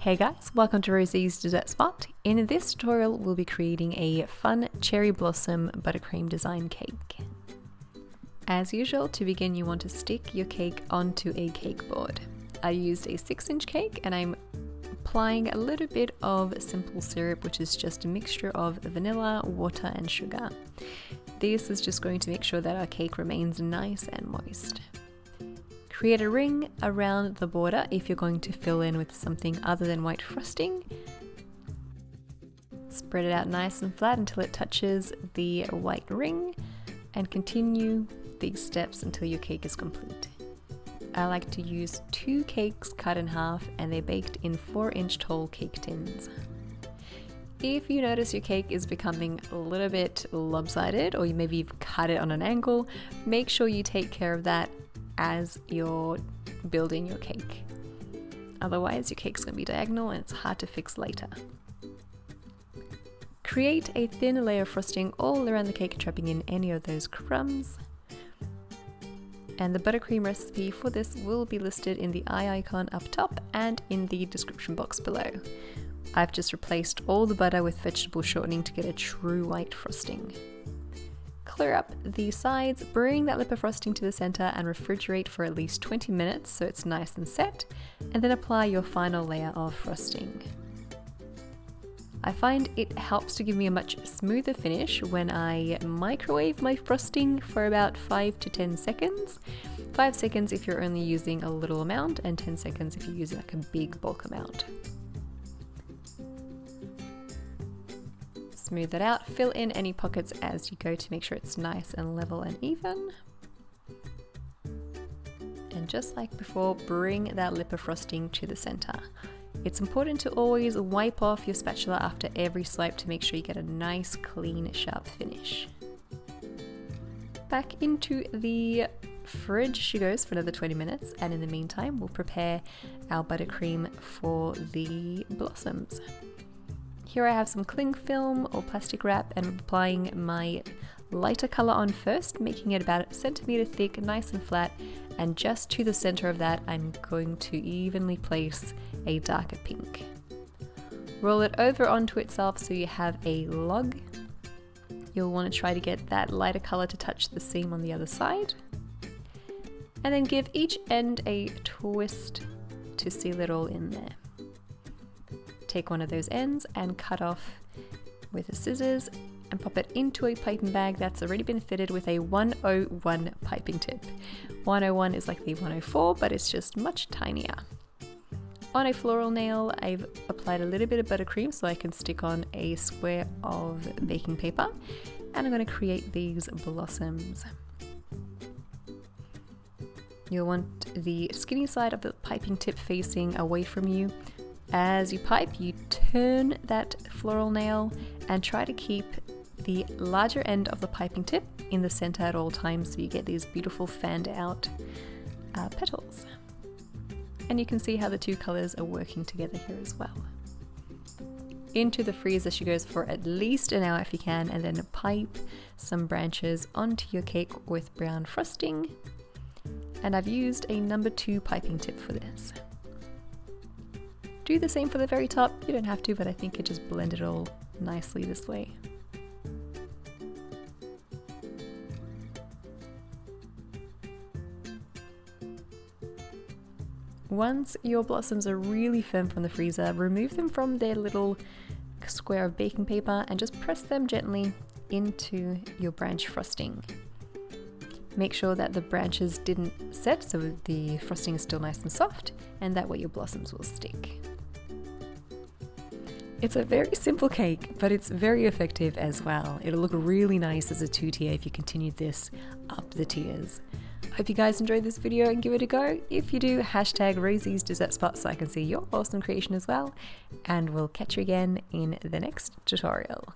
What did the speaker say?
Hey guys, welcome to Rosie's Dessert Spot. In this tutorial, we'll be creating a fun cherry blossom buttercream design cake. As usual, to begin you want to stick your cake onto a cake board. I used a 6-inch cake and I'm applying a little bit of simple syrup, which is just a mixture of vanilla, water and sugar. This is just going to make sure that our cake remains nice and moist. Create a ring around the border if you're going to fill in with something other than white frosting. Spread it out nice and flat until it touches the white ring and continue these steps until your cake is complete. I like to use 2 cakes cut in half and they're baked in 4-inch tall cake tins. If you notice your cake is becoming a little bit lopsided or maybe you've cut it on an angle, make sure you take care of that as you're building your cake. Otherwise your cake's going to be diagonal and it's hard to fix later. Create a thin layer of frosting all around the cake, trapping in any of those crumbs. And the buttercream recipe for this will be listed in the eye icon up top and in the description box below. I've just replaced all the butter with vegetable shortening to get a true white frosting. Clear up the sides, bring that lip of frosting to the center and refrigerate for at least 20 minutes so it's nice and set, and then apply your final layer of frosting. I find it helps to give me a much smoother finish when I microwave my frosting for about 5 to 10 seconds. 5 seconds if you're only using a little amount and 10 seconds if you're using like a big bulk amount. Smooth it out, fill in any pockets as you go to make sure it's nice and level and even. And just like before, bring that lip of frosting to the center. It's important to always wipe off your spatula after every swipe to make sure you get a nice, clean, sharp finish. Back into the fridge she goes for another 20 minutes, and in the meantime, we'll prepare our buttercream for the blossoms. Here I have some cling film or plastic wrap and I'm applying my lighter color on first, making it about 1 centimeter thick, nice and flat, and just to the center of that I'm going to evenly place a darker pink. Roll it over onto itself so you have a log. You'll want to try to get that lighter color to touch the seam on the other side. And then give each end a twist to seal it all in there. Take one of those ends and cut off with the scissors and pop it into a piping bag that's already been fitted with a 101 piping tip. 101 is like the 104, but it's just much tinier. On a floral nail, I've applied a little bit of buttercream so I can stick on a square of baking paper, and I'm going to create these blossoms. You'll want the skinny side of the piping tip facing away from you. As you pipe, you turn that floral nail and try to keep the larger end of the piping tip in the center at all times so you get these beautiful fanned out petals. And you can see how the 2 colors are working together here as well. Into the freezer she goes for at least an hour if you can, and then pipe some branches onto your cake with brown frosting. And I've used a number 2 piping tip for this. Do the same for the very top. You don't have to, but I think it just blended it all nicely this way. Once your blossoms are really firm from the freezer, remove them from their little square of baking paper and just press them gently into your branch frosting. Make sure that the branches didn't set so the frosting is still nice and soft, and that way your blossoms will stick. It's a very simple cake, but it's very effective as well. It'll look really nice as a 2-tier if you continue this up the tiers. Hope you guys enjoyed this video and give it a go. If you do, hashtag Rosie's Dessert Spot so I can see your awesome creation as well. And we'll catch you again in the next tutorial.